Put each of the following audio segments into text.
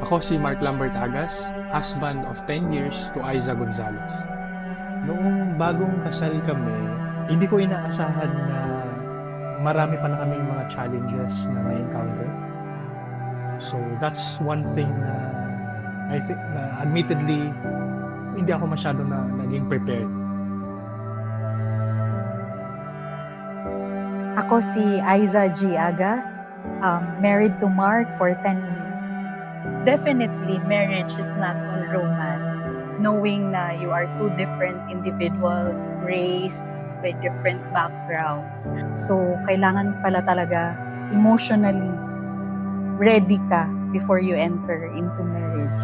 Ako si Mark Lambert Agas, husband of 10 years to Aiza Gonzalez. Noong bagong kasal kami, hindi ko inaasahan na marami pala kaming mga challenges na may encounter. So that's one thing na I think na admittedly hindi ako masyado na naging prepared. Ako si Aiza G. Agas, married to Mark for 10 years. Definitely, marriage is not all romance. Knowing na you are two different individuals, raised by different backgrounds. So, kailangan pala talaga emotionally ready ka before you enter into marriage.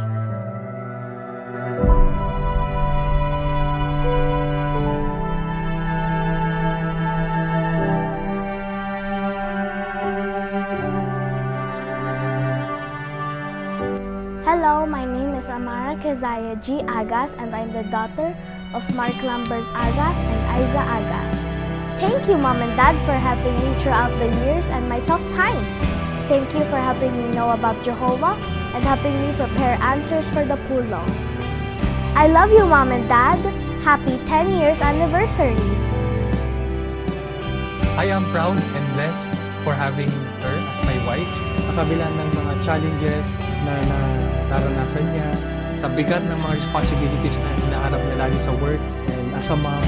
Hello, my name is Amara Keziah G. Agas and I'm the daughter of Mark Lambert Agas and Aiza Agas. Thank you, Mom and Dad, for helping me throughout the years and my tough times. Thank you for helping me know about Jehovah and helping me prepare answers for the pulo. I love you, Mom and Dad. Happy 10 years anniversary. I am proud and blessed for having her as my wife. Sa kabila ng mga challenges na naranasan niya, sa bigat ng mga responsibilities na hinaharap niya lagi sa work, and as a mom,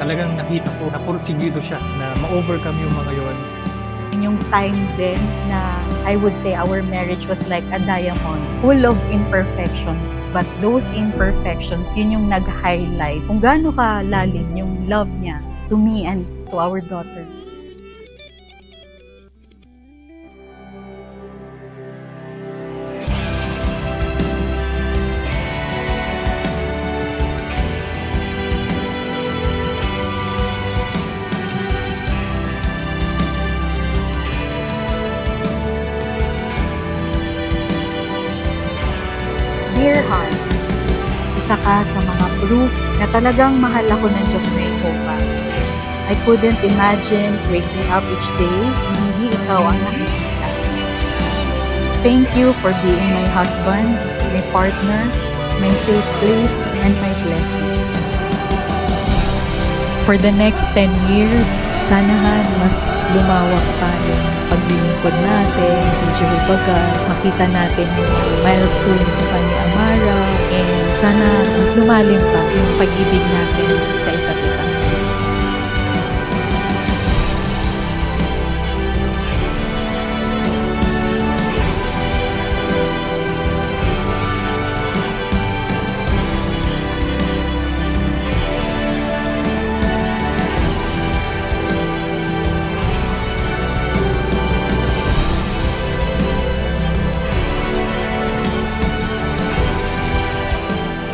talagang nakita ko na porsigido siya na ma-overcome yung mga yon. Yung time din na I would say our marriage was like a diamond, full of imperfections. But those imperfections, yun yung nag-highlight kung gaano ka lalim yung love niya to me and to our daughter. Dear heart, isa ka sa mga proof na talagang mahal ako ng Diyos na Jehovah. I couldn't imagine waking up each day na hindi ikaw ang nakikita. Thank you for being my husband, my partner, my safe place, and my blessing. For the next 10 years, sanahan mas lumawak pa yung paglilingkod natin, kay Jehovah God, makita natin yung milestones pa ni Amara, and sana mas lumalim pa yung pag-ibig natin sa isa't isa.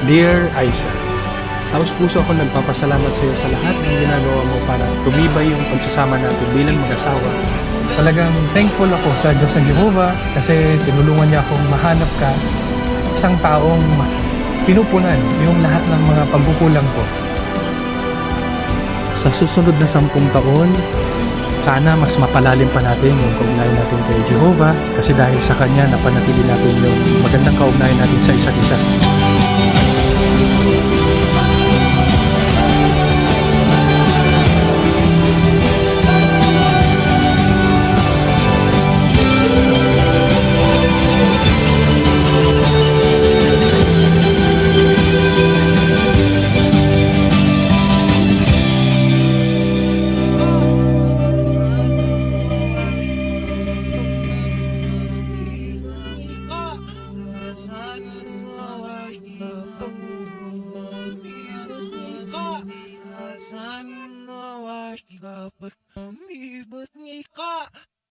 Dear Aiza, taos puso ako nagpapasalamat sa iyo sa lahat ng ginagawa mo para tumibay yung pagsasama natin bilang mag-asawa. Talagang thankful ako sa Diyos na Jehovah kasi tinulungan niya akong mahanap ka, isang taong pinupunan yung lahat ng mga pagkukulang ko. Sa susunod na 10 taon, sana mas mapalalim pa natin yung kaugnayan natin kay Jehovah kasi dahil sa Kanya napanatili natin yung magandang kaugnayan natin sa isa't isa. Sana